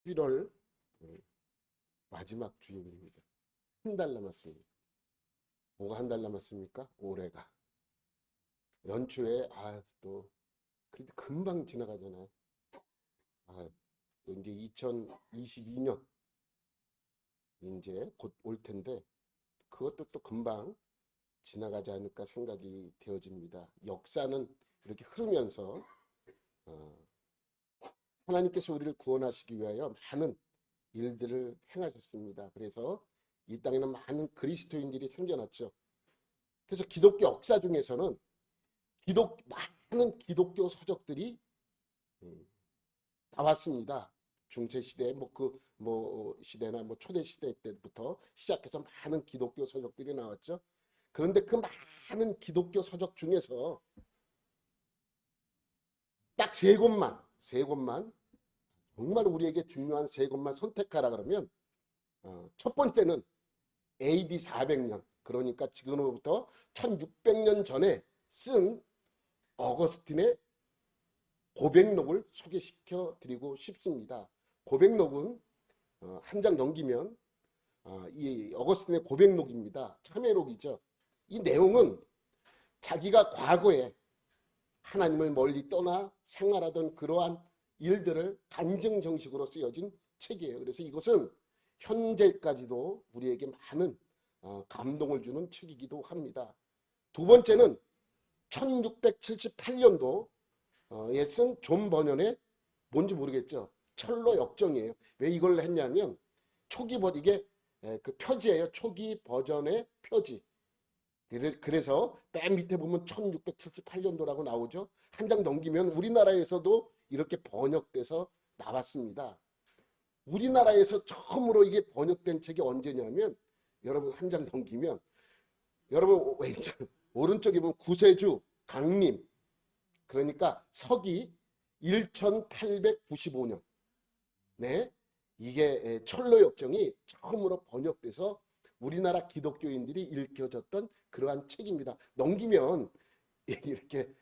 1월 마지막 주일입니다. 한 달 남았습니다. 뭐가 한 달 남았습니까? 올해가. 연초에 또 그래도 금방 지나가잖아요. 또 이제 2022년 이제 곧 올 텐데 그것도 또 금방 지나가지 않을까 생각이 되어집니다. 역사는 이렇게 흐르면서 하나님께서 우리를 구원하시기 위하여 많은 일들을 행하셨습니다. 그래서 이 땅에는 많은 그리스도인들이 생겨났죠. 그래서 기독교 역사 중에서는 많은 기독교 서적들이 나왔습니다. 중세시대 시대나 초대시대 때부터 시작해서 많은 기독교 서적들이 나왔죠. 그런데 그 많은 기독교 서적 중에서 딱 세 곳만 정말 우리에게 중요한 세 곳만 선택하라 그러면 첫 번째는 AD 400년 그러니까 지금으로부터 1600년 전에 쓴 어거스틴의 고백록을 소개시켜 드리고 싶습니다. 고백록은 한 장 넘기면 이 어거스틴의 고백록입니다. 참회록이죠. 이 내용은 자기가 과거에 하나님을 멀리 떠나 생활하던 그러한 일들을 간증 형식으로 쓰여진 책이에요. 그래서 이것은 현재까지도 우리에게 많은 감동을 주는 책이기도 합니다. 두 번째는 1678년도에 쓴 존 버년의 뭔지 모르겠죠. 철로 역정이에요. 왜 이걸 했냐면 이게 그 표지예요. 초기 버전의 표지. 그래서 맨 밑에 보면 1678년도라고 나오죠. 한 장 넘기면 우리나라에서도 이렇게 번역돼서 나왔습니다. 우리나라에서 처음으로 이게 번역된 책이 언제냐면 여러분 한 장 넘기면 여러분 왼쪽 오른쪽에 보면 구세주 강림 그러니까 서기 1895년 네 이게 철로 역정이 처음으로 번역돼서 우리나라 기독교인들이 읽혀졌던 그러한 책입니다. 넘기면 이렇게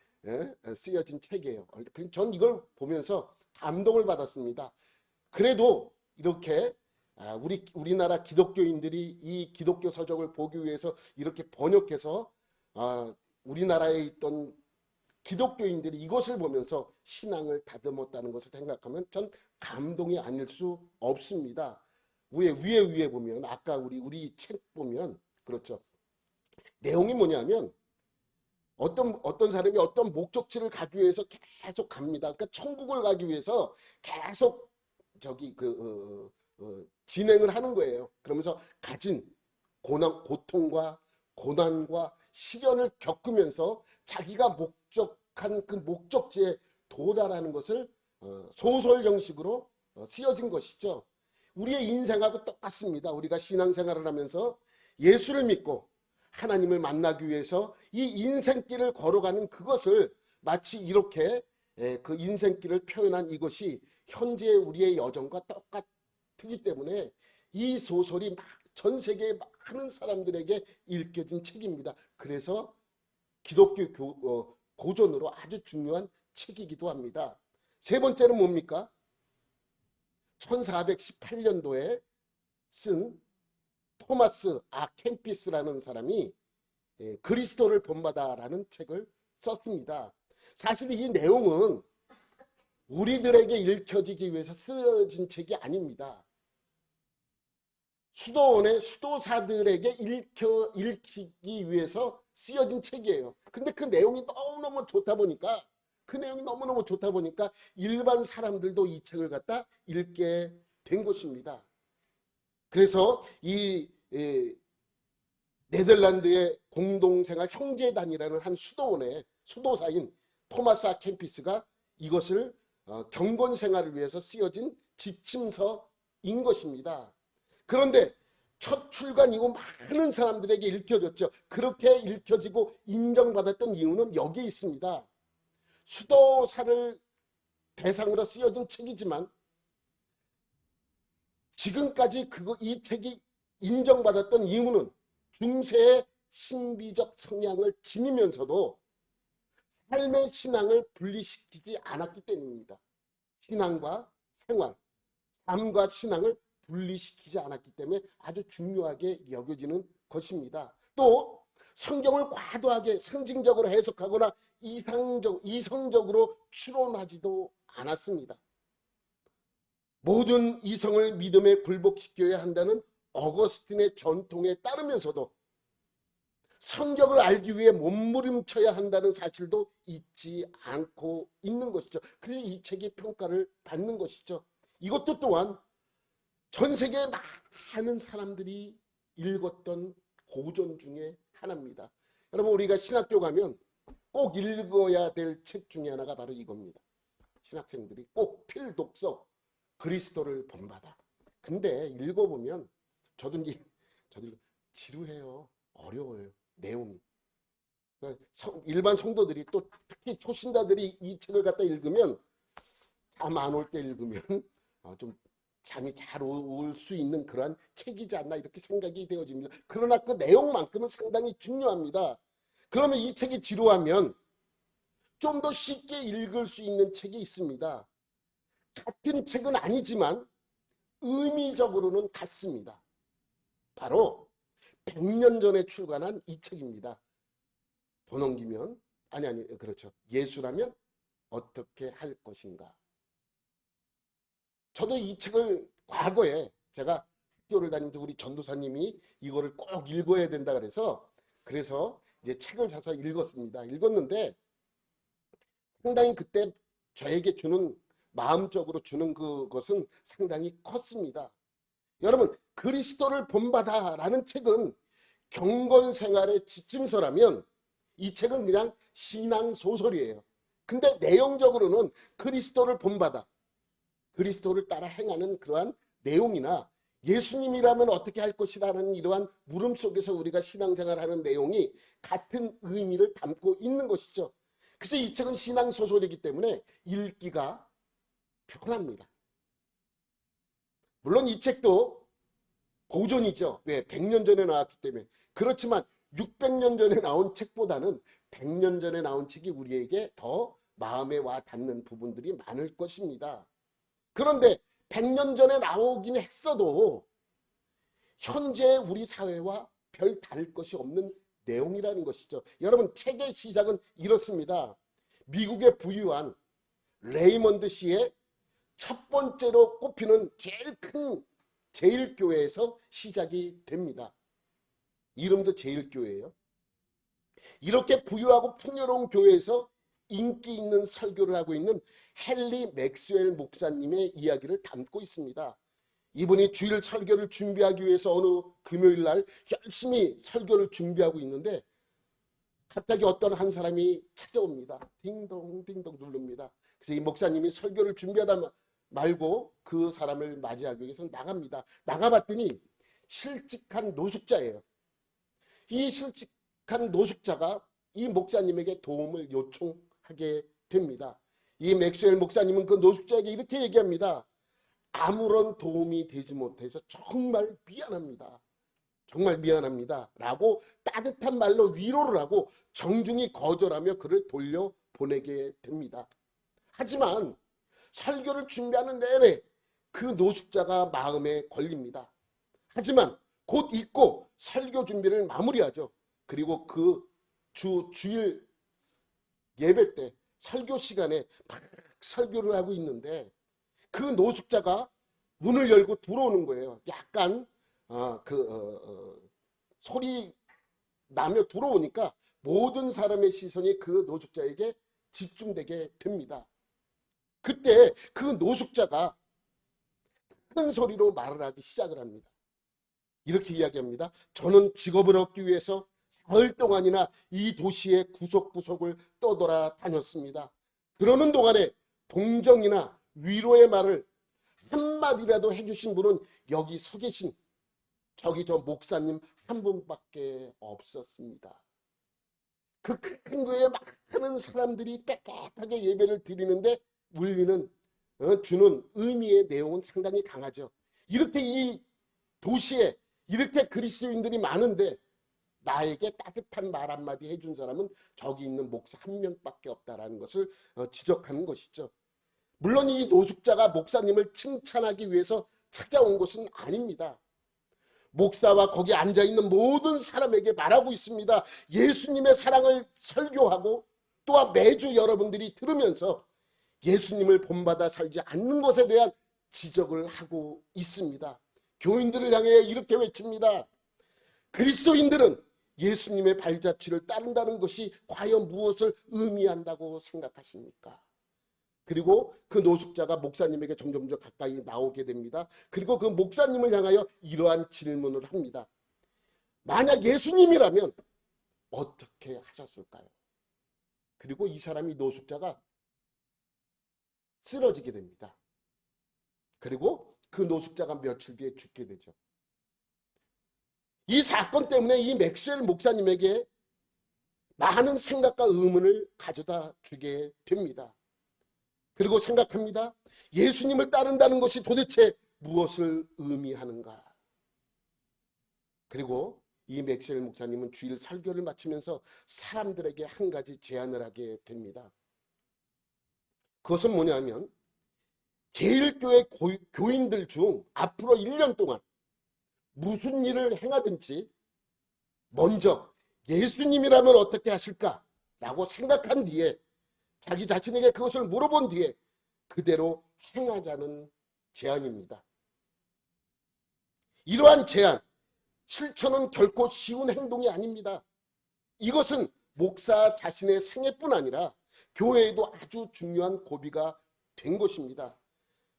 쓰여진 책이에요. 전 이걸 보면서 감동을 받았습니다. 그래도 이렇게 우리나라 기독교인들이 이 기독교 서적을 보기 위해서 이렇게 번역해서 우리나라에 있던 기독교인들이 이것을 보면서 신앙을 다듬었다는 것을 생각하면 전 감동이 아닐 수 없습니다. 위에 보면 아까 우리 책 보면 그렇죠. 내용이 뭐냐면 어떤 사람이 어떤 목적지를 가기 위해서 계속 갑니다. 그러니까 천국을 가기 위해서 계속 진행을 하는 거예요. 그러면서 가진 고통과 고난과 시련을 겪으면서 자기가 목적한 그 목적지에 도달하는 것을 소설 형식으로 쓰여진 것이죠. 우리의 인생하고 똑같습니다. 우리가 신앙생활을 하면서 예수를 믿고 하나님을 만나기 위해서 이 인생길을 걸어가는 그것을 마치 이렇게 그 인생길을 표현한 이것이 현재 우리의 여정과 똑같기 때문에 이 소설이 전 세계의 많은 사람들에게 읽혀진 책입니다. 그래서 기독교 고전으로 아주 중요한 책이기도 합니다. 세 번째는 뭡니까? 1418년도에 쓴 토마스 캠피스라는 사람이 그리스도를 본받아라는 책을 썼습니다. 사실 이 내용은 우리들에게 읽혀지기 위해서 쓰여진 책이 아닙니다. 수도원의 수도사들에게 읽히기 위해서 쓰여진 책이에요. 근데 그 내용이 너무너무 좋다 보니까 일반 사람들도 이 책을 갖다 읽게 된 것입니다. 그래서 이 네덜란드의 공동생활 형제단이라는 한 수도원의 수도사인 토마스 캠피스가 이것을 경건 생활을 위해서 쓰여진 지침서인 것입니다. 그런데 첫 출간 이후 많은 사람들에게 읽혀졌죠. 그렇게 읽혀지고 인정받았던 이유는 여기에 있습니다. 수도사를 대상으로 쓰여진 책이지만 지금까지 이 책이 인정받았던 이유는 중세의 신비적 성향을 지니면서도 삶의 신앙을 분리시키지 않았기 때문입니다. 신앙과 생활, 삶과 신앙을 분리시키지 않았기 때문에 아주 중요하게 여겨지는 것입니다. 또 성경을 과도하게 상징적으로 해석하거나 이성적으로 추론하지도 않았습니다. 모든 이성을 믿음에 굴복시켜야 한다는 어거스틴의 전통에 따르면서도 성경을 알기 위해 몸부림쳐야 한다는 사실도 잊지 않고 있는 것이죠. 그래서 이 책이 평가를 받는 것이죠. 이것도 또한 전 세계 많은 사람들이 읽었던 고전 중에 하나입니다. 여러분, 우리가 신학교 가면 꼭 읽어야 될 책 중에 하나가 바로 이겁니다. 신학생들이 꼭 필독서, 그리스도를 본받아. 근데 읽어보면 저도 지루해요. 어려워요. 내용이. 그러니까 일반 성도들이, 또 특히 초신자들이 이 책을 갖다 읽으면, 잠 안 올 때 읽으면 좀 잠이 잘 올 수 있는 그러한 책이지 않나, 이렇게 생각이 되어집니다. 그러나 그 내용만큼은 상당히 중요합니다. 그러면 이 책이 지루하면 좀 더 쉽게 읽을 수 있는 책이 있습니다. 같은 책은 아니지만 의미적으로는 같습니다. 바로 100년 전에 출간한 이 책입니다. 더 넘기면, 그렇죠. 예수라면 어떻게 할 것인가. 저도 이 책을 과거에, 제가 학교를 다니면서 우리 전도사님이 이거를 꼭 읽어야 된다 그래서 이제 책을 사서 읽었습니다. 읽었는데 상당히 그때 저에게 마음적으로 주는 그것은 상당히 컸습니다. 여러분, 그리스도를 본받아라는 책은 경건 생활의 지침서라면 이 책은 그냥 신앙 소설이에요. 근데 내용적으로는 그리스도를 본받아, 그리스도를 따라 행하는 그러한 내용이나 예수님이라면 어떻게 할 것이라는 이러한 물음 속에서 우리가 신앙생활하는 내용이 같은 의미를 담고 있는 것이죠. 그래서 이 책은 신앙 소설이기 때문에 읽기가 편합니다. 물론 이 책도 고전이죠. 왜? 100년 전에 나왔기 때문에. 그렇지만 600년 전에 나온 책보다는 100년 전에 나온 책이 우리에게 더 마음에 와 닿는 부분들이 많을 것입니다. 그런데 100년 전에 나오긴 했어도 현재 우리 사회와 별 다를 것이 없는 내용이라는 것이죠. 여러분, 책의 시작은 이렇습니다. 미국의 부유한 레이먼드 씨의 첫 번째로 꼽히는 제일 큰 제일교회에서 시작이 됩니다. 이름도 제일교회예요. 이렇게 부유하고 풍요로운 교회에서 인기 있는 설교를 하고 있는 헨리 맥스웰 목사님의 이야기를 담고 있습니다. 이분이 주일 설교를 준비하기 위해서 어느 금요일 날 열심히 설교를 준비하고 있는데 갑자기 어떤 한 사람이 찾아옵니다. 딩동 딩동 누릅니다. 그래서 이 목사님이 설교를 준비하다 말고 그 사람을 맞이하기 위해서 나갑니다. 나가봤더니 실직한 노숙자예요. 이 실직한 노숙자가 이 목사님에게 도움을 요청하게 됩니다. 이 맥스웰 목사님은 그 노숙자에게 이렇게 얘기합니다. 아무런 도움이 되지 못해서 정말 미안합니다. 정말 미안합니다. 라고 따뜻한 말로 위로를 하고 정중히 거절하며 그를 돌려보내게 됩니다. 하지만 설교를 준비하는 내내 그 노숙자가 마음에 걸립니다. 하지만 곧 잊고 설교 준비를 마무리하죠. 그리고 그 주일 예배 때 설교 시간에 막 설교를 하고 있는데 그 노숙자가 문을 열고 들어오는 거예요. 약간 소리 나며 들어오니까 모든 사람의 시선이 그 노숙자에게 집중되게 됩니다. 그때 그 노숙자가 큰 소리로 말을 하기 시작을 합니다. 이렇게 이야기합니다. 저는 직업을 얻기 위해서 사흘 동안이나 이 도시의 구석구석을 떠돌아다녔습니다. 그러는 동안에 동정이나 위로의 말을 한마디라도 해주신 분은 여기 서 계신 저기 저 목사님 한 분밖에 없었습니다. 그 큰 교회에 많은 사람들이 빽빽하게 예배를 드리는데 울리는 주는 의미의 내용은 상당히 강하죠. 이렇게 이 도시에 이렇게 그리스도인들이 많은데 나에게 따뜻한 말 한마디 해준 사람은 저기 있는 목사 한 명밖에 없다라는 것을 지적하는 것이죠. 물론 이 노숙자가 목사님을 칭찬하기 위해서 찾아온 것은 아닙니다. 목사와 거기 앉아있는 모든 사람에게 말하고 있습니다. 예수님의 사랑을 설교하고 또한 매주 여러분들이 들으면서 예수님을 본받아 살지 않는 것에 대한 지적을 하고 있습니다. 교인들을 향해 이렇게 외칩니다. 그리스도인들은 예수님의 발자취를 따른다는 것이 과연 무엇을 의미한다고 생각하십니까? 그리고 그 노숙자가 목사님에게 점점 더 가까이 나오게 됩니다. 그리고 그 목사님을 향하여 이러한 질문을 합니다. 만약 예수님이라면 어떻게 하셨을까요? 그리고 이 사람이 노숙자가 쓰러지게 됩니다. 그리고 그 노숙자가 며칠 뒤에 죽게 되죠. 이 사건 때문에 이 맥스웰 목사님에게 많은 생각과 의문을 가져다 주게 됩니다. 그리고 생각합니다. 예수님을 따른다는 것이 도대체 무엇을 의미하는가? 그리고 이 맥스웰 목사님은 주일 설교를 마치면서 사람들에게 한 가지 제안을 하게 됩니다. 그것은 뭐냐면 제일교회 교인들 중 앞으로 1년 동안 무슨 일을 행하든지 먼저 예수님이라면 어떻게 하실까라고 생각한 뒤에 자기 자신에게 그것을 물어본 뒤에 그대로 행하자는 제안입니다. 이러한 제안, 실천은 결코 쉬운 행동이 아닙니다. 이것은 목사 자신의 생애뿐 아니라 교회에도 아주 중요한 고비가 된 것입니다.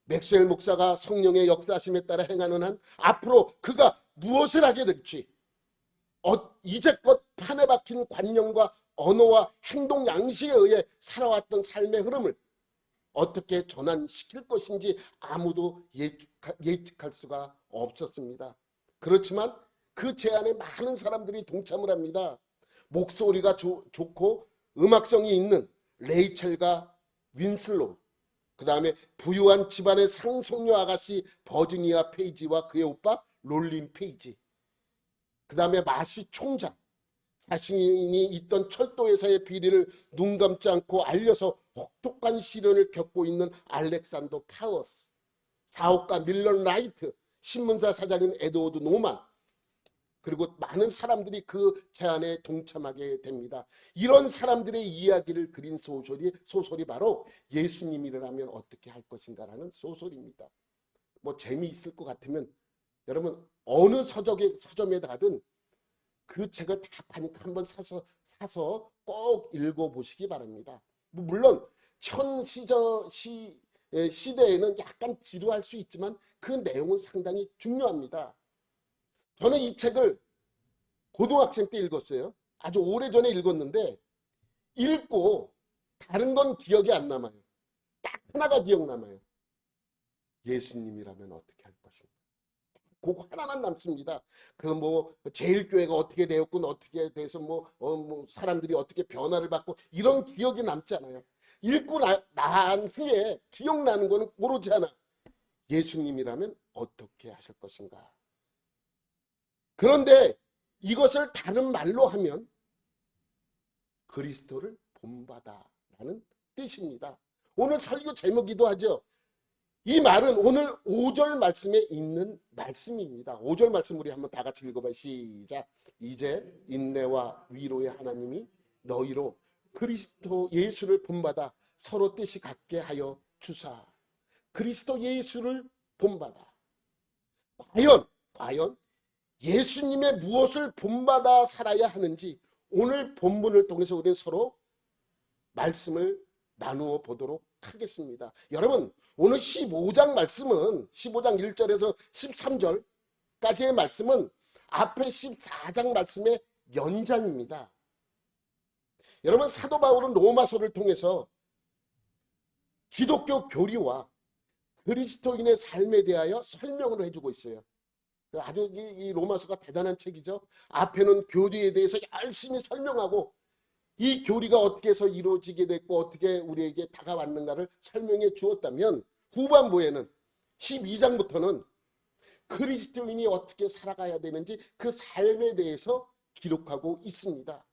맥스웰 목사가 성령의 역사하심에 따라 행하는 한 앞으로 그가 무엇을 하게 될지, 이제껏 판에 박힌 관념과 언어와 행동 양식에 의해 살아왔던 삶의 흐름을 어떻게 전환시킬 것인지 아무도 예측할 수가 없었습니다. 그렇지만 그 제안에 많은 사람들이 동참을 합니다. 목소리가 좋고 음악성이 있는 레이첼과 윈슬로우, 그 다음에 부유한 집안의 상속녀 아가씨 버지니아 페이지와 그의 오빠 롤린 페이지, 그 다음에 마시 총장, 자신이 있던 철도회사의 비리를 눈 감지 않고 알려서 혹독한 시련을 겪고 있는 알렉산더 파워스, 사업가 밀런 라이트, 신문사 사장인 에드워드 노만, 그리고 많은 사람들이 그 제안에 동참하게 됩니다. 이런 사람들의 이야기를 그린 소설이 바로 예수님이라면 어떻게 할 것인가라는 소설입니다. 뭐 재미있을 것 같으면 여러분 어느 서점에 가든 그 책을 다 파니까 한번 사서 꼭 읽어보시기 바랍니다. 물론 현 시대에는 약간 지루할 수 있지만 그 내용은 상당히 중요합니다. 저는 이 책을 고등학생 때 읽었어요. 아주 오래전에 읽었는데 읽고 다른 건 기억이 안 남아요. 딱 하나가 기억남아요. 예수님이라면 어떻게 할 것인가. 그거 하나만 남습니다. 그 뭐 제일교회가 어떻게 되었군, 어떻게 돼서 뭐 사람들이 어떻게 변화를 받고 이런 기억이 남지 않아요. 읽고 난 후에 기억나는 거는 오로지 하나. 예수님이라면 어떻게 하실 것인가. 그런데 이것을 다른 말로 하면 그리스도를 본받아라는 뜻입니다. 오늘 설교 제목이기도 하죠. 이 말은 오늘 5절 말씀에 있는 말씀입니다. 5절 말씀 우리 한번 다 같이 읽어봐요. 시작. 이제 인내와 위로의 하나님이 너희로 그리스도 예수를 본받아 서로 뜻이 같게 하여 주사. 그리스도 예수를 본받아. 과연 예수님의 무엇을 본받아 살아야 하는지 오늘 본문을 통해서 우리는 서로 말씀을 나누어 보도록 하겠습니다. 여러분 오늘 15장 말씀은 15장 1절에서 13절까지의 말씀은 앞에 14장 말씀의 연장입니다. 여러분 사도 바울은 로마서를 통해서 기독교 교리와 그리스도인의 삶에 대하여 설명을 해주고 있어요. 아주 이 로마서가 대단한 책이죠. 앞에는 교리에 대해서 열심히 설명하고 이 교리가 어떻게 해서 이루어지게 됐고 어떻게 우리에게 다가왔는가를 설명해 주었다면 후반부에는 12장부터는 그리스도인이 어떻게 살아가야 되는지 그 삶에 대해서 기록하고 있습니다.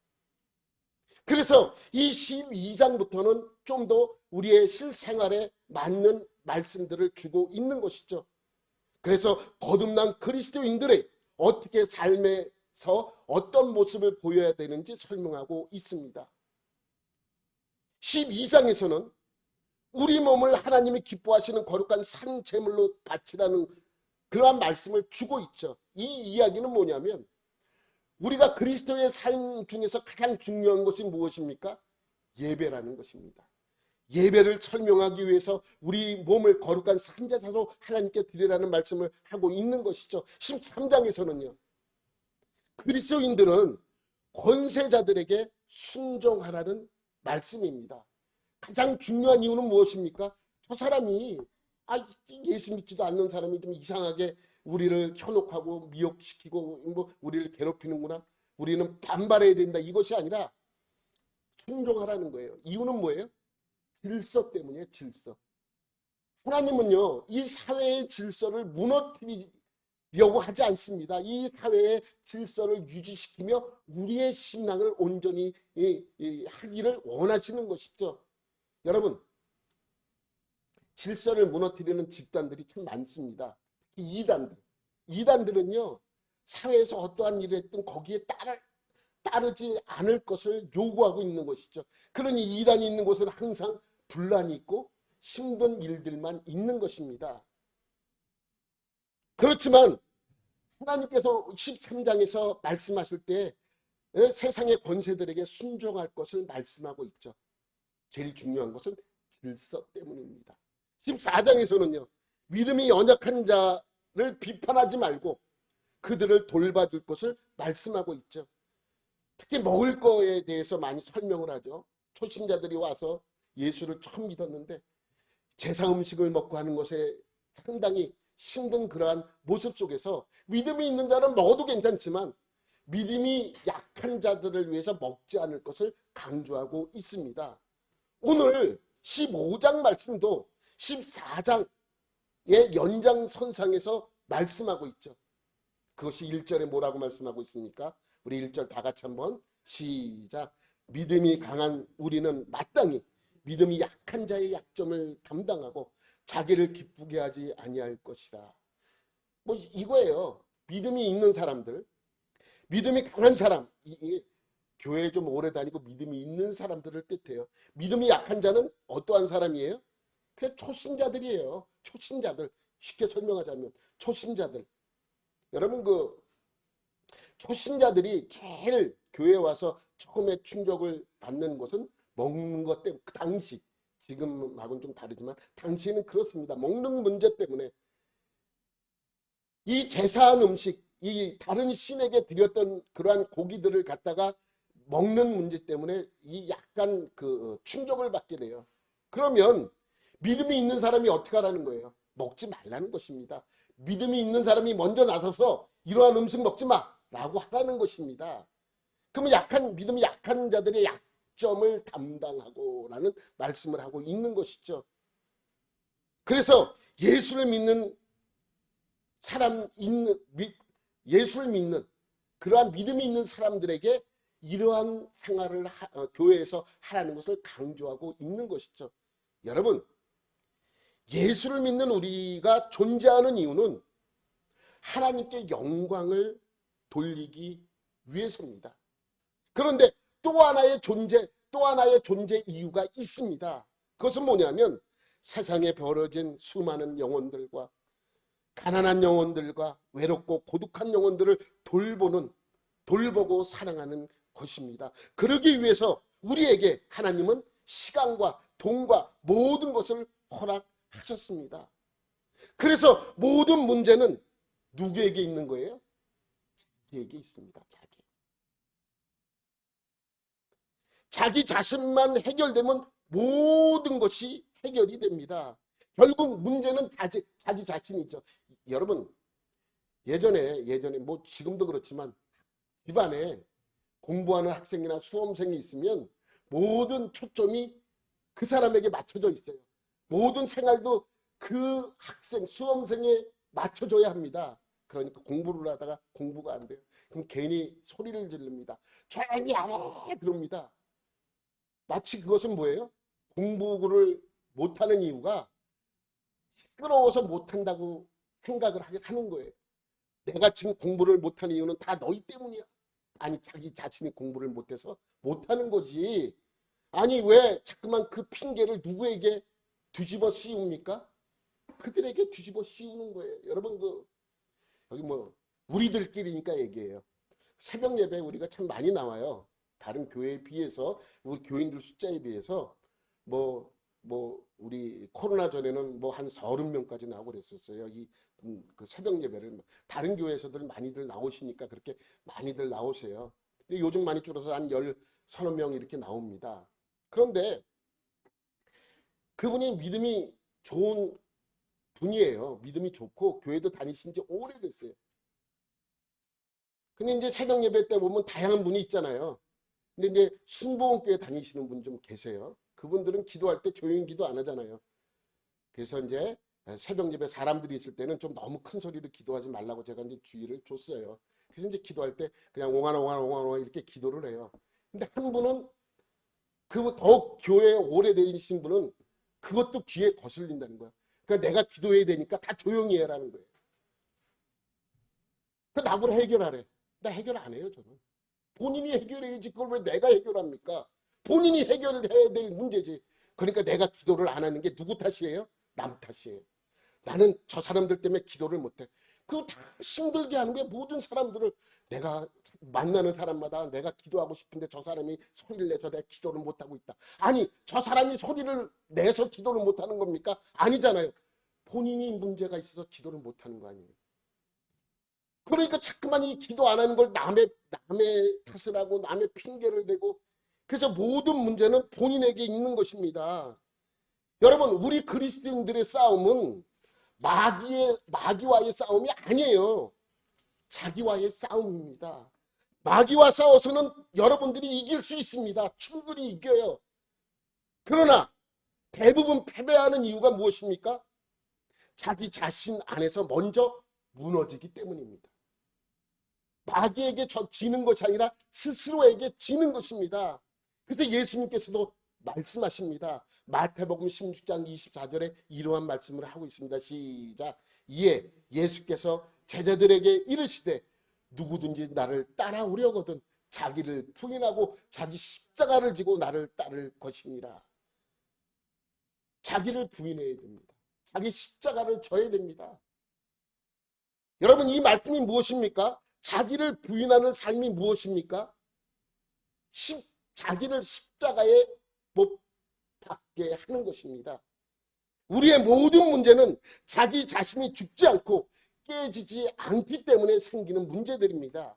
그래서 이 12장부터는 좀 더 우리의 실생활에 맞는 말씀들을 주고 있는 것이죠. 그래서 거듭난 그리스도인들의 어떻게 삶에서 어떤 모습을 보여야 되는지 설명하고 있습니다. 12장에서는 우리 몸을 하나님이 기뻐하시는 거룩한 산 제물로 바치라는 그러한 말씀을 주고 있죠. 이 이야기는 뭐냐면 우리가 그리스도의 삶 중에서 가장 중요한 것이 무엇입니까? 예배라는 것입니다. 예배를 설명하기 위해서 우리 몸을 거룩한 산제사로 하나님께 드리라는 말씀을 하고 있는 것이죠. 13장에서는요. 그리스도인들은 권세자들에게 순종하라는 말씀입니다. 가장 중요한 이유는 무엇입니까? 저 사람이 예수 믿지도 않는 사람이 좀 이상하게 우리를 현혹하고 미혹시키고 뭐 우리를 괴롭히는구나. 우리는 반발해야 된다. 이것이 아니라 순종하라는 거예요. 이유는 뭐예요? 질서 때문이에요. 질서. 하나님은요. 이 사회의 질서를 무너뜨리려고 하지 않습니다. 이 사회의 질서를 유지시키며 우리의 신앙을 온전히 하기를 원하시는 것이죠. 여러분, 질서를 무너뜨리는 집단들이 참 많습니다. 특히 이단들은요. 사회에서 어떠한 일을 했든 거기에 따르지 않을 것을 요구하고 있는 것이죠. 그러니 이단이 있는 곳은 항상 분란이 있고 힘든 일들만 있는 것입니다. 그렇지만 하나님께서 13장에서 말씀하실 때 세상의 권세들에게 순종할 것을 말씀하고 있죠. 제일 중요한 것은 질서 때문입니다. 14장에서는요. 믿음이 연약한 자를 비판하지 말고 그들을 돌봐줄 것을 말씀하고 있죠. 특히 먹을 거에 대해서 많이 설명을 하죠. 초신자들이 와서 예수를 처음 믿었는데 제사 음식을 먹고 하는 것에 상당히 힘든 그러한 모습 속에서 믿음이 있는 자는 먹어도 괜찮지만 믿음이 약한 자들을 위해서 먹지 않을 것을 강조하고 있습니다. 오늘 15장 말씀도 14장의 연장선상에서 말씀하고 있죠. 그것이 1절에 뭐라고 말씀하고 있습니까? 우리 1절 다 같이 한번 시작. 믿음이 강한 우리는 마땅히 믿음이 약한 자의 약점을 담당하고 자기를 기쁘게 하지 아니할 것이다. 뭐 이거예요. 믿음이 있는 사람들, 믿음이 강한 사람, 교회에 좀 오래 다니고 믿음이 있는 사람들을 뜻해요. 믿음이 약한 자는 어떠한 사람이에요? 그냥 초신자들이에요. 초신자들. 쉽게 설명하자면 초신자들. 여러분 초신자들이 제일 교회에 와서 처음에 충격을 받는 것은 먹는 것 때문에 그 당시 지금하고는 좀 다르지만 당시에는 그렇습니다. 먹는 문제 때문에 이 제사한 음식 이 다른 신에게 드렸던 그러한 고기들을 갖다가 먹는 문제 때문에 이 약간 충격을 받게 돼요. 그러면 믿음이 있는 사람이 어떻게 하라는 거예요? 먹지 말라는 것입니다. 믿음이 있는 사람이 먼저 나서서 이러한 음식 먹지 마라고 하라는 것입니다. 그러면 믿음이 약한 자들의 약점을 담당하고라는 말씀을 하고 있는 것이죠. 그래서 예수를 믿는 그러한 믿음이 있는 사람들에게 이러한 생활을 교회에서 하라는 것을 강조하고 있는 것이죠. 여러분, 예수를 믿는 우리가 존재하는 이유는 하나님께 영광을 돌리기 위해서입니다. 그런데 또 하나의 존재 이유가 있습니다. 그것은 뭐냐면 세상에 벌어진 수많은 영혼들과 가난한 영혼들과 외롭고 고독한 영혼들을 돌보고 사랑하는 것입니다. 그러기 위해서 우리에게 하나님은 시간과 돈과 모든 것을 허락하셨습니다. 그래서 모든 문제는 누구에게 있는 거예요? 자기에게 있습니다. 자기 자신만 해결되면 모든 것이 해결이 됩니다. 결국 문제는 자기 자신이죠. 여러분 예전에 뭐 지금도 그렇지만 집안에 공부하는 학생이나 수험생이 있으면 모든 초점이 그 사람에게 맞춰져 있어요. 모든 생활도 그 학생, 수험생에 맞춰줘야 합니다. 그러니까 공부를 하다가 공부가 안 돼요. 그럼 괜히 소리를 지릅니다. 조용히 안 해! 그럽니다. 마치 그것은 뭐예요? 공부를 못하는 이유가 시끄러워서 못한다고 생각을 하는 거예요. 내가 지금 공부를 못하는 이유는 다 너희 때문이야. 아니, 자기 자신이 공부를 못해서 못하는 거지. 아니, 왜 자꾸만 그 핑계를 누구에게 뒤집어 씌웁니까? 그들에게 뒤집어 씌우는 거예요. 여러분, 여기 우리들끼리니까 얘기해요. 새벽 예배 우리가 참 많이 나와요. 다른 교회에 비해서, 우리 교인들 숫자에 비해서, 우리 코로나 전에는 한 30명까지 나오고 그랬었어요. 그 새벽 예배를. 다른 교회에서들 많이들 나오시니까 그렇게 많이들 나오세요. 근데 요즘 많이 줄어서 한 10-30명 이렇게 나옵니다. 그런데 그분이 믿음이 좋은 분이에요. 믿음이 좋고 교회도 다니신 지 오래됐어요. 근데 이제 새벽 예배 때 보면 다양한 분이 있잖아요. 근데 이제 순복음교회 다니시는 분 좀 계세요. 그분들은 기도할 때 조용히 기도 안 하잖아요. 그래서 이제 새벽 예배 사람들이 있을 때는 좀 너무 큰 소리로 기도하지 말라고 제가 이제 주의를 줬어요. 그래서 이제 기도할 때 그냥 옹알옹알 이렇게 기도를 해요. 근데 한 분은 더 교회에 오래 다니신 분은 그것도 귀에 거슬린다는 거야. 그러니까 내가 기도해야 되니까 다 조용히 해라는 거예요. 그 나보고 해결하래. 나 해결 안 해요, 저는. 본인이 해결해야지 그걸 왜 내가 해결합니까? 본인이 해결해야 될 문제지. 그러니까 내가 기도를 안 하는 게 누구 탓이에요? 남 탓이에요. 나는 저 사람들 때문에 기도를 못해. 그거 다 힘들게 하는 게 모든 사람들을 내가 만나는 사람마다 내가 기도하고 싶은데 저 사람이 소리를 내서 내가 기도를 못하고 있다. 아니, 저 사람이 소리를 내서 기도를 못하는 겁니까? 아니잖아요. 본인이 문제가 있어서 기도를 못하는 거 아니에요. 그러니까 자꾸만 이 기도 안 하는 걸 남의 탓을 하고 남의 핑계를 대고 그래서 모든 문제는 본인에게 있는 것입니다. 여러분, 우리 그리스도인들의 싸움은 마귀와의 싸움이 아니에요. 자기와의 싸움입니다. 마귀와 싸워서는 여러분들이 이길 수 있습니다. 충분히 이겨요. 그러나 대부분 패배하는 이유가 무엇입니까? 자기 자신 안에서 먼저 무너지기 때문입니다. 마귀에게 지는 것이 아니라 스스로에게 지는 것입니다. 그래서 예수님께서도 말씀하십니다. 마태복음 16장 24절에 이러한 말씀을 하고 있습니다. 시작. 이에 예수께서 제자들에게 이르시되 누구든지 나를 따라오려거든 자기를 부인하고 자기 십자가를 지고 나를 따를 것이니라. 자기를 부인해야 됩니다. 자기 십자가를 져야 됩니다. 여러분, 이 말씀이 무엇입니까? 자기를 부인하는 삶이 무엇입니까? 자기를 십자가에 못 박게 하는 것입니다. 우리의 모든 문제는 자기 자신이 죽지 않고 깨지지 않기 때문에 생기는 문제들입니다.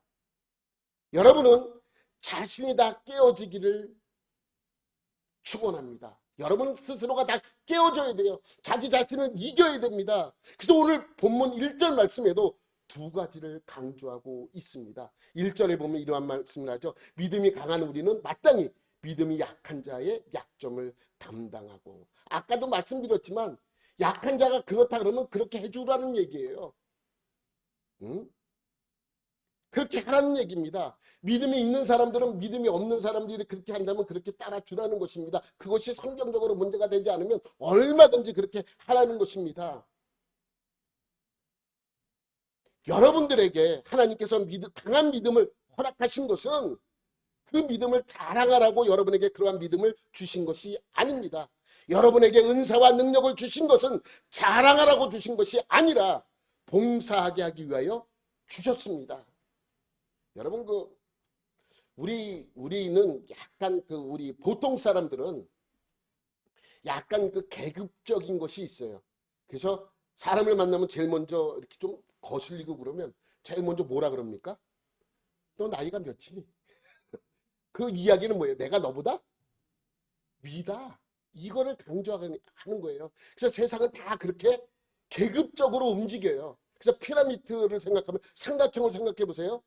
여러분은 자신이 다 깨어지기를 축원합니다. 여러분 스스로가 다 깨어져야 돼요. 자기 자신을 이겨야 됩니다. 그래서 오늘 본문 1절 말씀에도 두 가지를 강조하고 있습니다. 1절에 보면 이러한 말씀을 하죠. 믿음이 강한 우리는 마땅히 믿음이 약한 자의 약점을 담당하고. 아까도 말씀드렸지만 약한 자가 그렇다 그러면 그렇게 해주라는 얘기예요. 응? 그렇게 하라는 얘기입니다. 믿음이 있는 사람들은 믿음이 없는 사람들이 그렇게 한다면 그렇게 따라주라는 것입니다. 그것이 성경적으로 문제가 되지 않으면 얼마든지 그렇게 하라는 것입니다. 여러분들에게 하나님께서 강한 믿음을 허락하신 것은 그 믿음을 자랑하라고 여러분에게 그러한 믿음을 주신 것이 아닙니다. 여러분에게 은사와 능력을 주신 것은 자랑하라고 주신 것이 아니라 봉사하게 하기 위하여 주셨습니다. 여러분, 우리는 약간 우리 보통 사람들은 약간 계급적인 것이 있어요. 그래서 사람을 만나면 제일 먼저 이렇게 좀 거슬리고 그러면 제일 먼저 뭐라 그럽니까? 너 나이가 몇이니? 그 이야기는 뭐예요? 내가 너보다 위다. 이거를 강조하는 거예요. 그래서 세상은 다 그렇게 계급적으로 움직여요. 그래서 피라미드를 생각하면 삼각형을 생각해 보세요.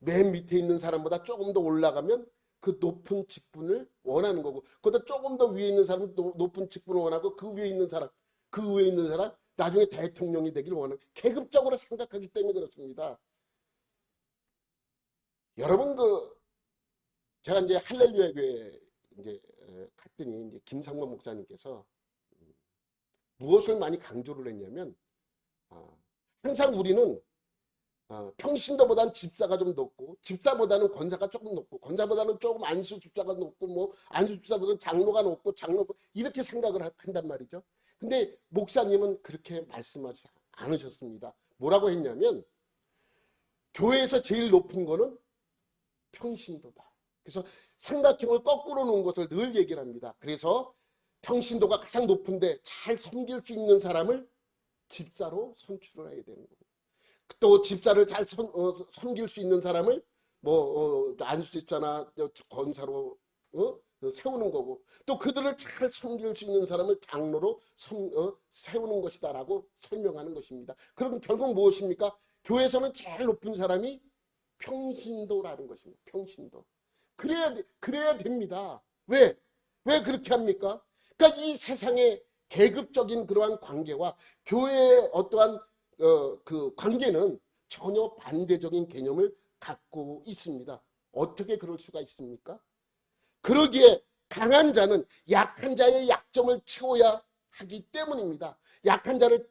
맨 밑에 있는 사람보다 조금 더 올라가면 그 높은 직분을 원하는 거고, 그보다 조금 더 위에 있는 사람은 높은 직분을 원하고, 그 위에 있는 사람 나중에 대통령이 되길 원하는, 계급적으로 생각하기 때문에 그렇습니다. 여러분, 제가 이제 할렐루야 교회 이제 갔더니 이제 김상만 목사님께서 무엇을 많이 강조를 했냐면 항상 우리는 평신도보다는 집사가 좀 높고 집사보다는 권사가 조금 높고 권사보다는 조금 안수 집사가 높고 뭐 안수 집사보다는 장로가 높고 장로 이렇게 생각을 한단 말이죠. 근데 목사님은 그렇게 말씀하지 않으셨습니다. 뭐라고 했냐면 교회에서 제일 높은 거는 평신도다. 그래서 삼각형을 거꾸로 놓은 것을 늘 얘기를 합니다. 그래서 평신도가 가장 높은데 잘 섬길 수 있는 사람을 집사로 선출을 해야 되는 거고 또 집사를 잘 섬길 수 있는 사람을 뭐 안수 집사나 권사로 세우는 거고 또 그들을 잘 섬길 수 있는 사람을 장로로 세우는 것이다라고 설명하는 것입니다. 그럼 결국 무엇입니까? 교회에서는 제일 높은 사람이 평신도라는 것입니다. 평신도. 그래야 됩니다. 왜 그렇게 합니까? 그러니까 이 세상의 계급적인 그러한 관계와 교회의 어떠한 그 관계는 전혀 반대적인 개념을 갖고 있습니다. 어떻게 그럴 수가 있습니까? 그러기에 강한 자는 약한 자의 약점을 채워야 하기 때문입니다. 약한 자를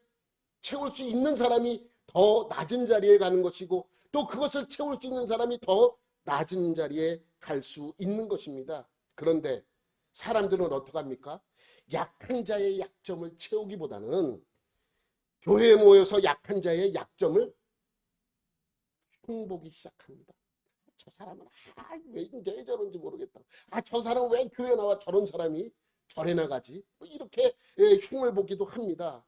채울 수 있는 사람이 더 낮은 자리에 가는 것이고 또 그것을 채울 수 있는 사람이 더 낮은 자리에 갈 수 있는 것입니다. 그런데 사람들은 어떻게 합니까? 약한 자의 약점을 채우기보다는 교회에 모여서 약한 자의 약점을 흉보기 시작합니다. 저 사람은 왜 이제 저런지 모르겠다. 저 사람은 왜 교회 나와 저런 사람이 절에 나가지? 뭐 이렇게 흉을 보기도 합니다.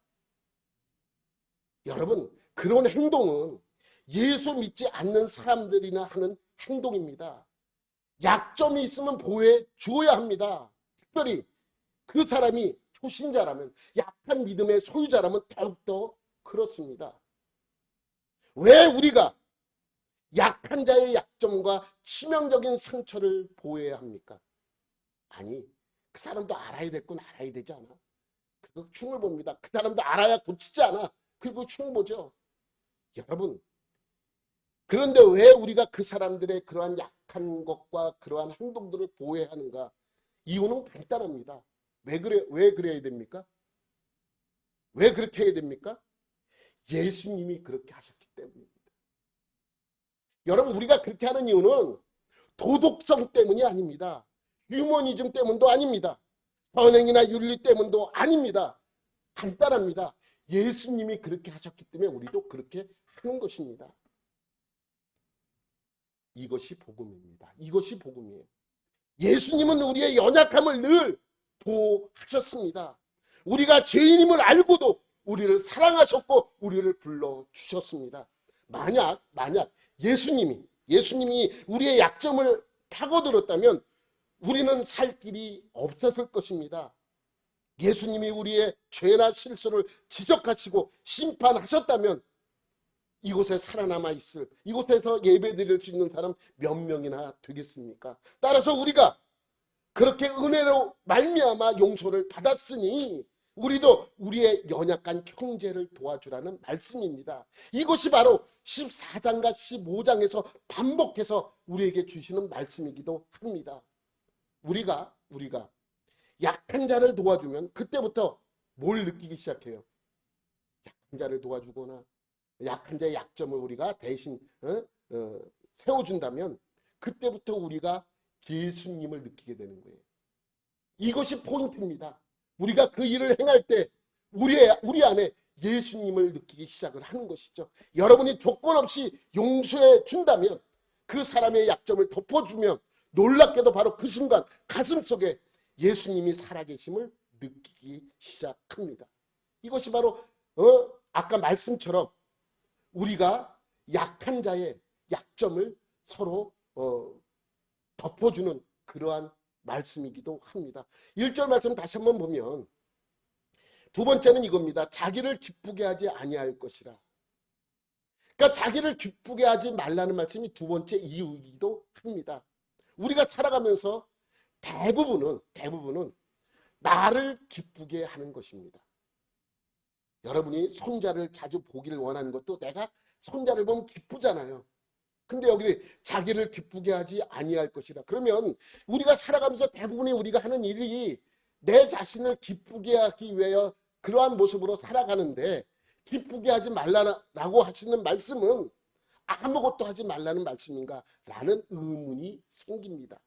여러분 그런 행동은 예수 믿지 않는 사람들이나 하는 행동입니다. 약점이 있으면 보호해 주어야 합니다. 특별히 그 사람이 초신자라면 약한 믿음의 소유자라면 더욱더 그렇습니다. 왜 우리가 약한 자의 약점과 치명적인 상처를 보호해야 합니까? 아니 그 사람도 알아야 될 건 알아야 되지 않아? 그거 흉을 봅니다. 그 사람도 알아야 고치지 않아? 그리고 흉 보죠. 여러분 그런데 왜 우리가 그 사람들의 그러한 약한 것과 그러한 행동들을 보호해야 하는가? 이유는 간단합니다. 왜 그래야 됩니까? 왜 그렇게 해야 됩니까? 예수님이 그렇게 하셨기 때문입니다. 여러분 우리가 그렇게 하는 이유는 도덕성 때문이 아닙니다. 휴머니즘 때문도 아닙니다. 선행이나 윤리 때문도 아닙니다. 간단합니다. 예수님이 그렇게 하셨기 때문에 우리도 그렇게 하는 것입니다. 이것이 복음입니다. 이것이 복음이에요. 예수님은 우리의 연약함을 늘 보호하셨습니다. 우리가 죄인임을 알고도 우리를 사랑하셨고 우리를 불러주셨습니다. 만약 예수님이 우리의 약점을 파고들었다면 우리는 살 길이 없었을 것입니다. 예수님이 우리의 죄나 실수를 지적하시고 심판하셨다면 이곳에 살아남아 있을 이곳에서 예배드릴 수 있는 사람 몇 명이나 되겠습니까? 따라서 우리가 그렇게 은혜로 말미암아 용서를 받았으니 우리도 우리의 연약한 형제를 도와주라는 말씀입니다. 이것이 바로 14장과 15장에서 반복해서 우리에게 주시는 말씀이기도 합니다. 우리가 약한 자를 도와주면 그때부터 뭘 느끼기 시작해요? 약한 자를 도와주거나 약한 자의 약점을 우리가 대신 세워준다면 그때부터 우리가 예수님을 느끼게 되는 거예요. 이것이 포인트입니다. 우리가 그 일을 행할 때 우리 안에 예수님을 느끼기 시작을 하는 것이죠. 여러분이 조건 없이 용서해 준다면 그 사람의 약점을 덮어주면 놀랍게도 바로 그 순간 가슴속에 예수님이 살아계심을 느끼기 시작합니다. 이것이 바로 아까 말씀처럼 우리가 약한 자의 약점을 서로 덮어주는 그러한 말씀이기도 합니다. 1절 말씀 다시 한번 보면 두 번째는 이겁니다. 자기를 기쁘게 하지 아니할 것이라. 그러니까 자기를 기쁘게 하지 말라는 말씀이 두 번째 이유이기도 합니다. 우리가 살아가면서 대부분은 나를 기쁘게 하는 것입니다. 여러분이 손자를 자주 보기를 원하는 것도 내가 손자를 보면 기쁘잖아요. 근데 여기 자기를 기쁘게 하지 아니할 것이라. 그러면 우리가 살아가면서 대부분의 우리가 하는 일이 내 자신을 기쁘게 하기 위하여 그러한 모습으로 살아가는데, 기쁘게 하지 말라라고 하시는 말씀은 아무것도 하지 말라는 말씀인가? 라는 의문이 생깁니다.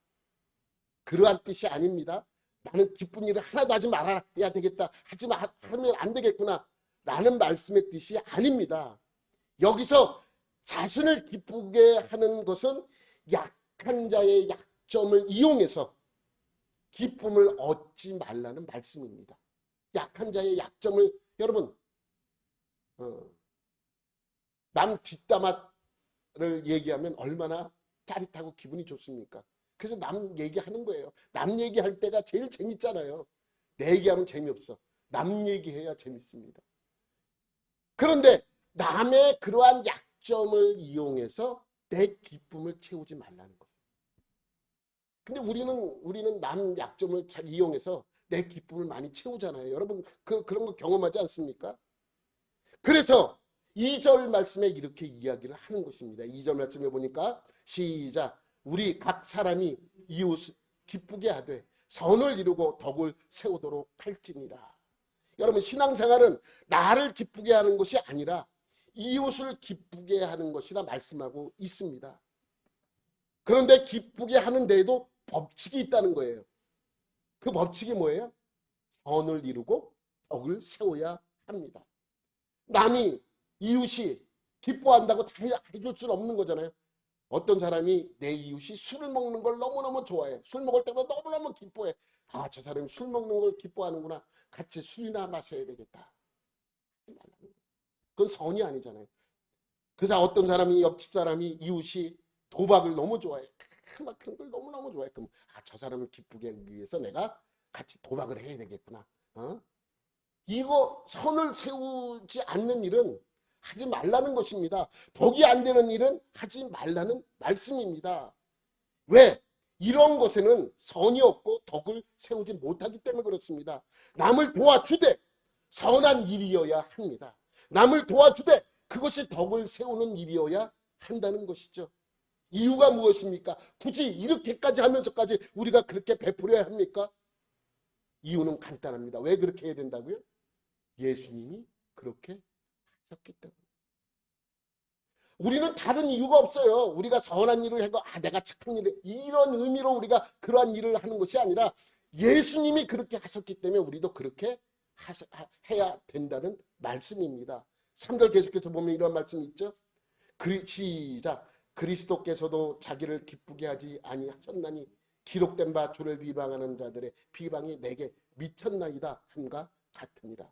그러한 뜻이 아닙니다. 나는 기쁜 일을 하나도 하지 말아야 되겠다, 하면 안 되겠구나 라는 말씀의 뜻이 아닙니다. 여기서 자신을 기쁘게 하는 것은 약한 자의 약점을 이용해서 기쁨을 얻지 말라는 말씀입니다. 약한 자의 약점을, 여러분, 남 뒷담화를 얘기하면 얼마나 짜릿하고 기분이 좋습니까? 그래서 남 얘기하는 거예요. 남 얘기할 때가 제일 재밌잖아요. 내 얘기하면 재미없어. 남 얘기해야 재밌습니다. 그런데 남의 그러한 약점을 이용해서 내 기쁨을 채우지 말라는 거예요. 근데 우리는 남 약점을 잘 이용해서 내 기쁨을 많이 채우잖아요. 여러분 그런 거 경험하지 않습니까? 그래서 2절 말씀에 이렇게 이야기를 하는 것입니다. 2절 말씀에 보니까 시작. 우리 각 사람이 이웃을 기쁘게 하되 선을 이루고 덕을 세우도록 할지니라. 여러분, 신앙생활은 나를 기쁘게 하는 것이 아니라 이웃을 기쁘게 하는 것이라 말씀하고 있습니다. 그런데 기쁘게 하는 데에도 법칙이 있다는 거예요. 그 법칙이 뭐예요? 선을 이루고 덕을 세워야 합니다. 남이, 이웃이 기뻐한다고 다 해줄 수는 없는 거잖아요. 어떤 사람이 내 이웃이 술을 먹는 걸 너무너무 좋아해. 술 먹을 때마다 너무너무 기뻐해. 아, 저 사람이 술 먹는 걸 기뻐하는구나. 같이 술이나 마셔야 되겠다. 그건 선이 아니잖아요. 그래서 어떤 사람이, 옆집 사람이, 이웃이 도박을 너무 좋아해. 막 그런 걸 너무너무 좋아해. 그럼 아, 저 사람을 기쁘게 하기 위해서 내가 같이 도박을 해야 되겠구나. 이거 선을 세우지 않는 일은 하지 말라는 것입니다. 덕이 안 되는 일은 하지 말라는 말씀입니다. 왜? 이런 것에는 선이 없고 덕을 세우지 못하기 때문에 그렇습니다. 남을 도와주되 선한 일이어야 합니다. 남을 도와주되 그것이 덕을 세우는 일이어야 한다는 것이죠. 이유가 무엇입니까? 굳이 이렇게까지 하면서까지 우리가 그렇게 베풀어야 합니까? 이유는 간단합니다. 왜 그렇게 해야 된다고요? 예수님이 그렇게 하셨기 때문에. 우리는 다른 이유가 없어요. 우리가 선한 일을 하고 내가 착한 일을, 이런 의미로 우리가 그러한 일을 하는 것이 아니라 예수님이 그렇게 하셨기 때문에 우리도 그렇게 해야 된다는 말씀입니다. 3절 계속해서 보면 이런 말씀이 있죠. 시작. 그리스도께서도 자기를 기쁘게 하지 아니하셨나니 기록된 바 주를 비방하는 자들의 비방이 내게 미쳤나이다 함과 같으니라.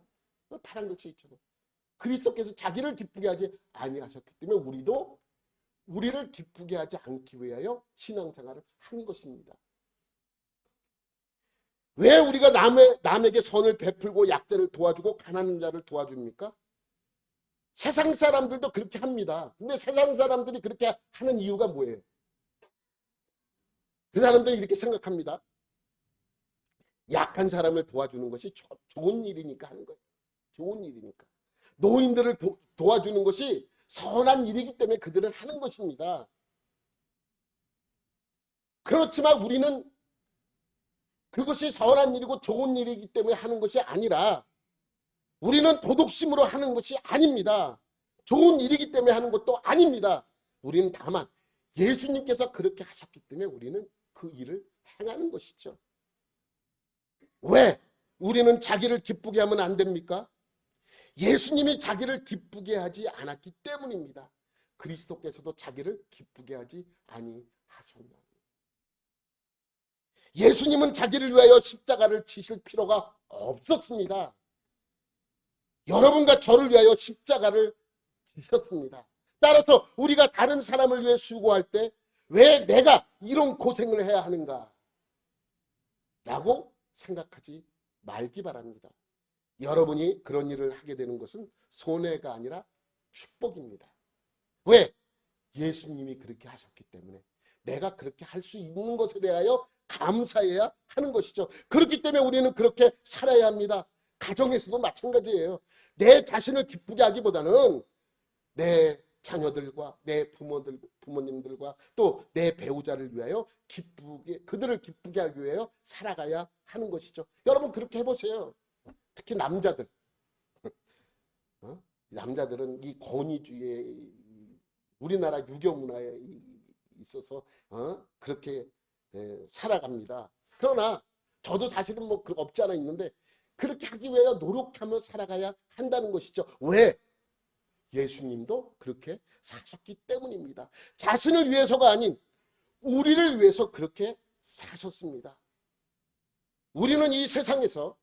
파란 글씨 있잖아요. 그리스도께서 자기를 기쁘게 하지 아니하셨기 때문에 우리도 우리를 기쁘게 하지 않기 위하여 신앙생활을 하는 것입니다. 왜 우리가 남에게 선을 베풀고 약자를 도와주고 가난한 자를 도와줍니까? 세상 사람들도 그렇게 합니다. 근데 세상 사람들이 그렇게 하는 이유가 뭐예요? 그 사람들이 이렇게 생각합니다. 약한 사람을 도와주는 것이 좋은 일이니까 하는 거예요. 좋은 일이니까. 노인들을 도와주는 것이 선한 일이기 때문에 그들은 하는 것입니다. 그렇지만 우리는 그것이 선한 일이고 좋은 일이기 때문에 하는 것이 아니라 우리는 도덕심으로 하는 것이 아닙니다. 좋은 일이기 때문에 하는 것도 아닙니다. 우리는 다만 예수님께서 그렇게 하셨기 때문에 우리는 그 일을 행하는 것이죠. 왜? 우리는 자기를 기쁘게 하면 안 됩니까? 예수님이 자기를 기쁘게 하지 않았기 때문입니다. 그리스도께서도 자기를 기쁘게 하지 아니하셨나니. 예수님은 자기를 위하여 십자가를 지실 필요가 없었습니다. 여러분과 저를 위하여 십자가를 지셨습니다. 따라서 우리가 다른 사람을 위해 수고할 때 왜 내가 이런 고생을 해야 하는가? 라고 생각하지 말기 바랍니다. 여러분이 그런 일을 하게 되는 것은 손해가 아니라 축복입니다. 왜? 예수님이 그렇게 하셨기 때문에 내가 그렇게 할 수 있는 것에 대하여 감사해야 하는 것이죠. 그렇기 때문에 우리는 그렇게 살아야 합니다. 가정에서도 마찬가지예요. 내 자신을 기쁘게 하기보다는 내 자녀들과 내 부모님들과 또 내 배우자를 위하여 기쁘게, 그들을 기쁘게 하기 위하여 살아가야 하는 것이죠. 여러분 그렇게 해보세요. 특히 남자들. 남자들은 이 권위주의에, 우리나라 유교 문화에 있어서 그렇게 살아갑니다. 그러나 저도 사실은 뭐 없지 않아 있는데 그렇게 하기 위하여 노력하며 살아가야 한다는 것이죠. 왜? 예수님도 그렇게 사셨기 때문입니다. 자신을 위해서가 아닌 우리를 위해서 그렇게 사셨습니다. 우리는 이 세상에서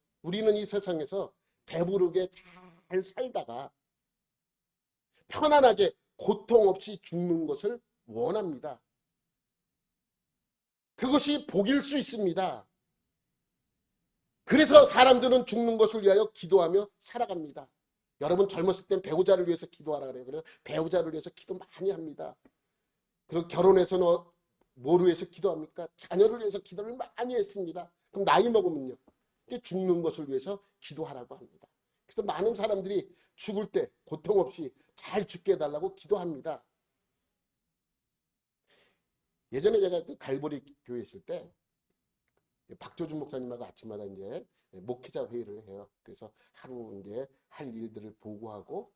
배부르게 잘 살다가 편안하게 고통 없이 죽는 것을 원합니다. 그것이 복일 수 있습니다. 그래서 사람들은 죽는 것을 위하여 기도하며 살아갑니다. 여러분 젊었을 땐 배우자를 위해서 기도하라 그래요. 그래서 배우자를 위해서 기도 많이 합니다. 그리고 결혼해서는 뭐를 위해서 기도합니까? 자녀를 위해서 기도를 많이 했습니다. 그럼 나이 먹으면요, 죽는 것을 위해서 기도하라고 합니다. 그래서 많은 사람들이 죽을 때 고통 없이 잘 죽게 해달라고 기도합니다. 예전에 제가 그 갈보리 교회 있을 때 박조준 목사님하고 아침마다 이제 목회자 회의를 해요. 그래서 하루 이제 할 일들을 보고하고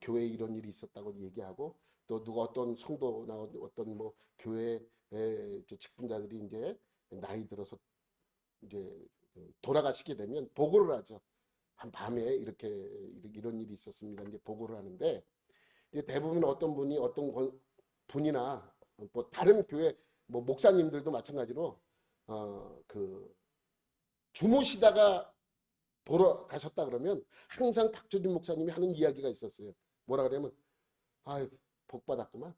교회에 이런 일이 있었다고 얘기하고 또 누가 어떤 성도나 어떤 뭐 교회 직분자들이 이제 나이 들어서 이제 돌아가시게 되면 보고를 하죠. 한 밤에 이렇게 이런 일이 있었습니다. 이제 보고를 하는데 이제 대부분 어떤 분이나 뭐 다른 교회 뭐 목사님들도 마찬가지로 그 주무시다가 돌아가셨다 그러면 항상 박조준 목사님이 하는 이야기가 있었어요. 뭐라 그러면 아유 복 받았구만.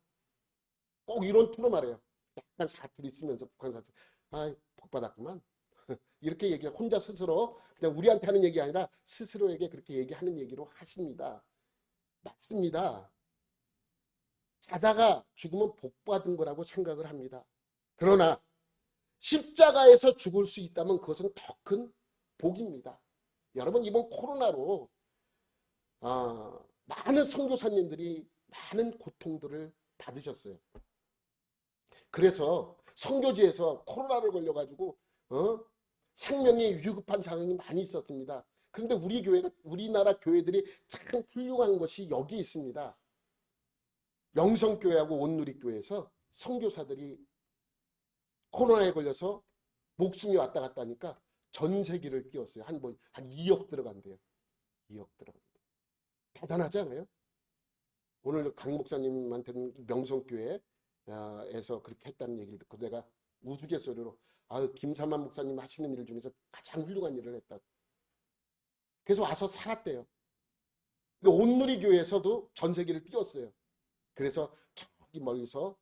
꼭 이런 투로 말해요. 약간 사투리 쓰면서 북한 사투리. 아유 복 받았구만. 이렇게 얘기 혼자 스스로 그냥 우리한테 하는 얘기 아니라 스스로에게 그렇게 얘기하는 얘기로 하십니다. 맞습니다. 자다가 죽으면 복 받은 거라고 생각을 합니다. 그러나 십자가에서 죽을 수 있다면 그것은 더 큰 복입니다. 여러분 이번 코로나로 많은 선교사님들이 많은 고통들을 받으셨어요. 그래서 선교지에서 코로나를 걸려가지고 생명이 위급한 상황이 많이 있었습니다. 그런데 우리나라 교회들이 참 훌륭한 것이 여기 있습니다. 영성교회하고 온누리교회에서 선교사들이 코로나에 걸려서 목숨이 왔다 갔다 하니까 전세기를 띄웠어요. 한 2억 들어간대요. 2억 들어간대요. 대단하지 않아요? 오늘 강 목사님한테는 명성교회에서 그렇게 했다는 얘기를 듣고 내가 우스갯소리로 김삼만 목사님 하시는 일 중에서 가장 훌륭한 일을 했다. 그래서 와서 살았대요. 근데 온누리교회에서도 전세기를 띄웠어요. 그래서 저기 멀리서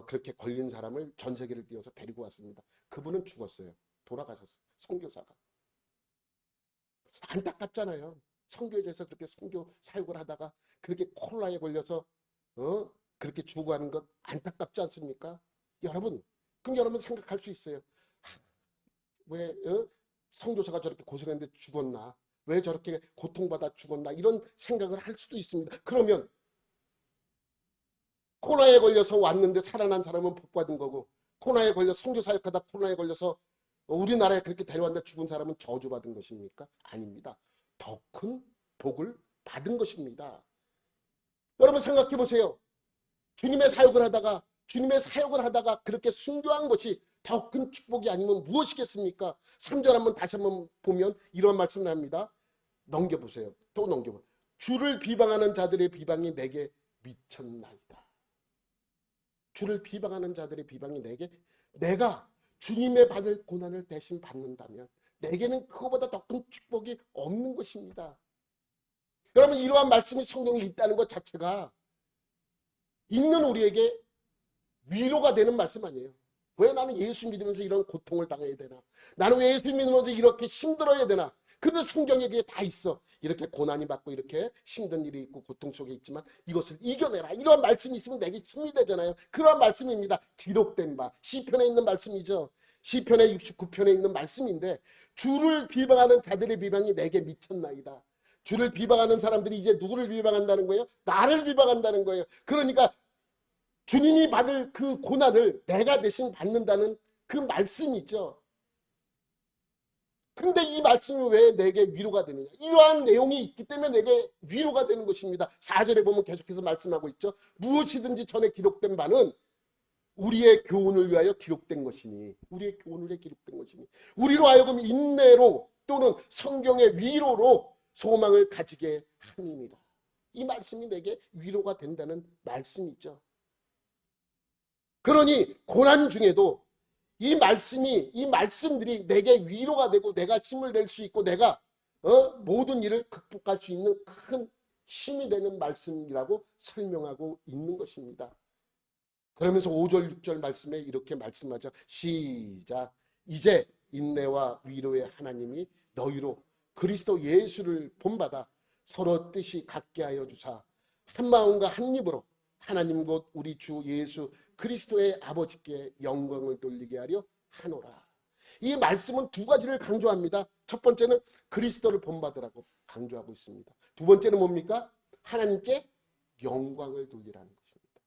그렇게 걸린 사람을 전세기를 띄워서 데리고 왔습니다. 그분은 죽었어요. 돌아가셨어요. 선교사가. 안타깝잖아요. 선교지에서 그렇게 선교 사역을 하다가 그렇게 코로나에 걸려서 그렇게 죽어가는 것 안타깝지 않습니까? 여러분, 그럼 여러분 생각할 수 있어요. 왜 선교사가 저렇게 고생했는데 죽었나? 왜 저렇게 고통받아 죽었나? 이런 생각을 할 수도 있습니다. 그러면 코로나에 걸려서 왔는데 살아난 사람은 복 받은 거고, 코로나에 걸려 선교 사역하다 코로나에 걸려서 우리나라에 그렇게 데려왔는데 죽은 사람은 저주받은 것입니까? 아닙니다. 더 큰 복을 받은 것입니다. 여러분 생각해 보세요. 주님의 사역을 하다가 그렇게 순교한 것이 더 큰 축복이 아니면 무엇이겠습니까? 3절 다시 한번 보면 이런 말씀을 합니다. 넘겨보세요. 또 넘겨보세요. 주를 비방하는 자들의 비방이 내게 미쳤나이다. 주를 비방하는 자들의 비방이 내가 주님의 받을 고난을 대신 받는다면 내게는 그거보다 더 큰 축복이 없는 것입니다. 여러분 이러한 말씀이 성경에 있다는 것 자체가 읽는 우리에게 위로가 되는 말씀 아니에요. 왜 나는 예수 믿으면서 이런 고통을 당해야 되나? 나는 왜 예수 믿으면서 이렇게 힘들어야 되나? 근데 성경에 그게 다 있어. 이렇게 고난이 받고 이렇게 힘든 일이 있고 고통 속에 있지만 이것을 이겨내라. 이런 말씀이 있으면 내게 힘이 되잖아요. 그런 말씀입니다. 기록된 바. 시편에 있는 말씀이죠. 시편의 69편에 있는 말씀인데 주를 비방하는 자들의 비방이 내게 미쳤나이다. 주를 비방하는 사람들이 이제 누구를 비방한다는 거예요? 나를 비방한다는 거예요. 그러니까 주님이 받을 그 고난을 내가 대신 받는다는 그 말씀이죠. 근데 이 말씀이 왜 내게 위로가 되느냐? 이러한 내용이 있기 때문에 내게 위로가 되는 것입니다. 4절에 보면 계속해서 말씀하고 있죠. 무엇이든지 전에 기록된 바는 우리의 교훈을 위하여 기록된 것이니, 우리의 교훈을 위해 기록된 것이니, 우리로 하여금 인내로 또는 성경의 위로로 소망을 가지게 함입니다. 이 말씀이 내게 위로가 된다는 말씀이죠. 그러니 고난 중에도 이 말씀들이 내게 위로가 되고 내가 힘을 낼 수 있고 내가 모든 일을 극복할 수 있는 큰 힘이 되는 말씀이라고 설명하고 있는 것입니다. 그러면서 5절 6절 말씀에 이렇게 말씀하죠. 시작. 이제 인내와 위로의 하나님이 너희로 그리스도 예수를 본받아 서로 뜻이 같게 하여 주사 한 마음과 한 입으로 하나님 곧 우리 주 예수 그리스도의 아버지께 영광을 돌리게 하려 하노라. 이 말씀은 두 가지를 강조합니다. 첫 번째는 그리스도를 본받으라고 강조하고 있습니다. 두 번째는 뭡니까? 하나님께 영광을 돌리라는 것입니다.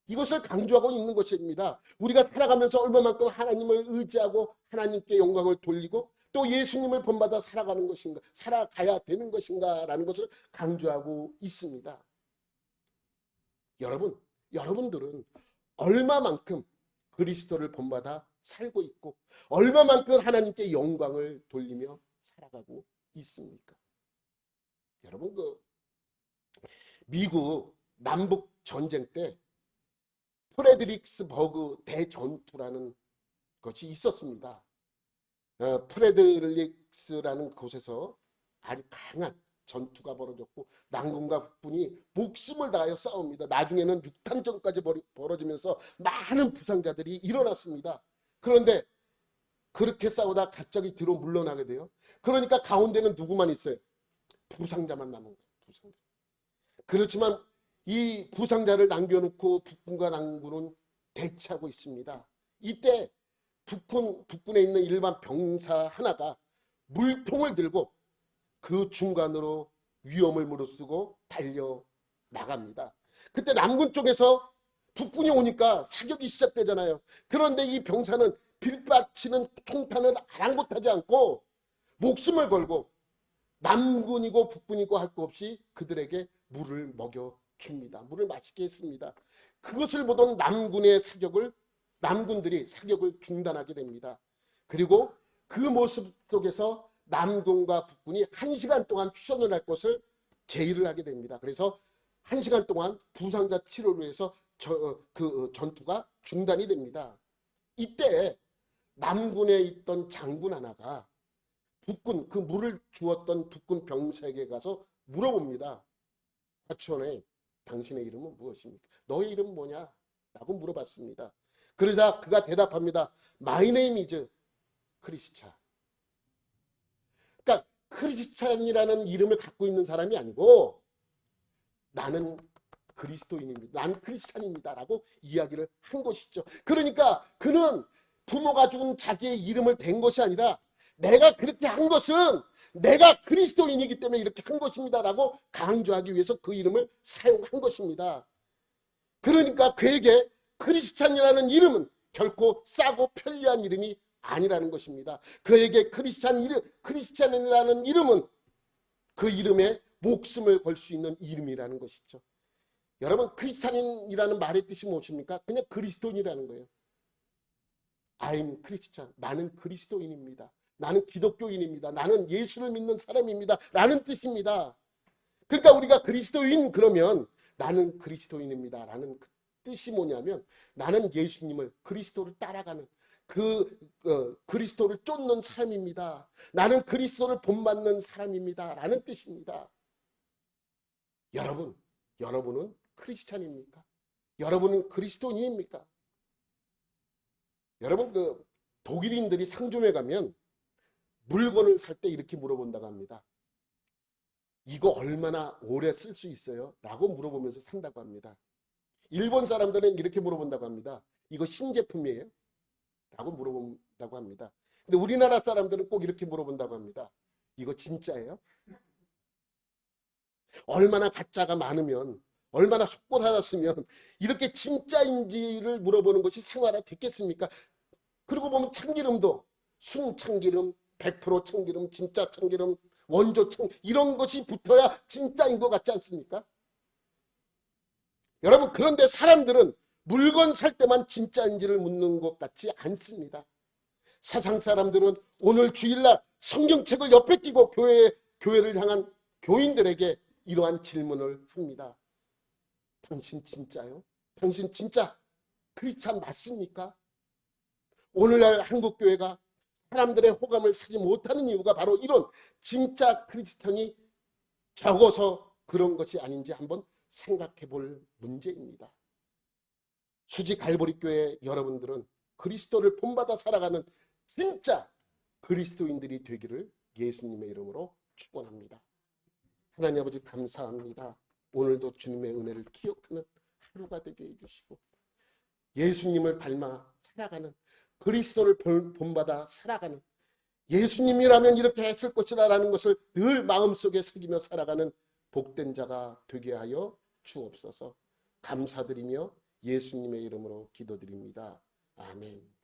이것을 강조하고 있는 것입니다. 우리가 살아가면서 얼마만큼 하나님을 의지하고 하나님께 영광을 돌리고 또 예수님을 본받아 살아가는 것인가, 살아가야 되는 것인가라는 것을 강조하고 있습니다. 여러분들은 얼마만큼 그리스도를 본받아 살고 있고 얼마만큼 하나님께 영광을 돌리며 살아가고 있습니까? 여러분, 미국 남북 전쟁 때 프레드릭스버그 대전투라는 것이 있었습니다. 프레드릭스라는 곳에서 아주 강한 전투가 벌어졌고 남군과 북군이 목숨을 다하여 싸웁니다. 나중에는 육탄전까지 벌어지면서 많은 부상자들이 일어났습니다. 그런데 그렇게 싸우다 갑자기 뒤로 물러나게 돼요. 그러니까 가운데는 누구만 있어요? 부상자만 남은 거예요. 부상자. 그렇지만 이 부상자를 남겨놓고 북군과 남군은 대치하고 있습니다. 이때 북군에 있는 일반 병사 하나가 물통을 들고 그 중간으로 위험을 무릅쓰고 달려 나갑니다. 그때 남군 쪽에서 북군이 오니까 사격이 시작되잖아요. 그런데 이 병사는 빌받치는 총탄을 아랑곳하지 않고 목숨을 걸고 남군이고 북군이고 할 것 없이 그들에게 물을 먹여줍니다. 물을 마시게 했습니다. 그것을 보던 남군들이 사격을 중단하게 됩니다. 그리고 그 모습 속에서 남군과 북군이 1시간 동안 휴전을 할 것을 제의를 하게 됩니다. 그래서 1시간 동안 부상자 치료를 위해서 그 전투가 중단이 됩니다. 이때 남군에 있던 장군 하나가 북군, 그 물을 주었던 북군 병사에게 가서 물어봅니다. 하추원에 당신의 이름은 무엇입니까? 너의 이름은 뭐냐? 라고 물어봤습니다. 그러자 그가 대답합니다. My name is 크리스찬. 그러니까 크리스찬이라는 이름을 갖고 있는 사람이 아니고 나는 그리스도인입니다. 난 크리스찬입니다. 라고 이야기를 한 것이죠. 그러니까 그는 부모가 죽은 자기의 이름을 댄 것이 아니라 내가 그렇게 한 것은 내가 그리스도인이기 때문에 이렇게 한 것입니다. 라고 강조하기 위해서 그 이름을 사용한 것입니다. 그러니까 그에게 크리스찬이라는 이름은 결코 싸고 편리한 이름이 아니라는 것입니다. 그에게 크리스찬이라는 이름은 그 이름에 목숨을 걸 수 있는 이름이라는 것이죠. 여러분, 크리스찬이라는 말의 뜻이 무엇입니까? 그냥 그리스도인이라는 거예요. I'm 크리스찬. 나는 그리스도인입니다. 나는 기독교인입니다. 나는 예수를 믿는 사람입니다. 라는 뜻입니다. 그러니까 우리가 그리스도인 그러면 나는 그리스도인입니다. 라는 그 뜻이 뭐냐면 나는 예수님을 그리스도를 따라가는 그리스도를 쫓는 사람입니다. 나는 그리스도를 본받는 사람입니다. 라는 뜻입니다. 여러분은 크리스찬입니까? 여러분은 그리스도인입니까? 여러분, 독일인들이 상점에 가면 물건을 살 때 이렇게 물어본다고 합니다. 이거 얼마나 오래 쓸 수 있어요? 라고 물어보면서 산다고 합니다. 일본 사람들은 이렇게 물어본다고 합니다. 이거 신제품이에요? 라고 물어본다고 합니다. 근데 우리나라 사람들은 꼭 이렇게 물어본다고 합니다. 이거 진짜예요? 얼마나 가짜가 많으면, 얼마나 속고 살았으면 이렇게 진짜인지를 물어보는 것이 생활화 됐겠습니까? 그리고 보면 참기름도 순참기름, 100% 참기름, 진짜 참기름, 원조 참 이런 것이 붙어야 진짜인 것 같지 않습니까? 여러분, 그런데 사람들은 물건 살 때만 진짜인지를 묻는 것 같지 않습니다. 세상 사람들은 오늘 주일날 성경책을 옆에 끼고 교회를 향한 교인들에게 이러한 질문을 합니다. 당신 진짜요? 당신 진짜 크리스찬 맞습니까? 오늘날 한국교회가 사람들의 호감을 사지 못하는 이유가 바로 이런 진짜 크리스찬이 적어서 그런 것이 아닌지 한번 생각해 볼 문제입니다. 수지 갈보리교회 여러분들은 그리스도를 본받아 살아가는 진짜 그리스도인들이 되기를 예수님의 이름으로 축원합니다. 하나님 아버지 감사합니다. 오늘도 주님의 은혜를 기억하는 하루가 되게 해주시고 예수님을 닮아 살아가는 그리스도를 본받아 살아가는 예수님이라면 이렇게 했을 것이다 라는 것을 늘 마음속에 새기며 살아가는 복된 자가 되게 하여 주옵소서. 감사드리며 예수님의 이름으로 기도드립니다. 아멘.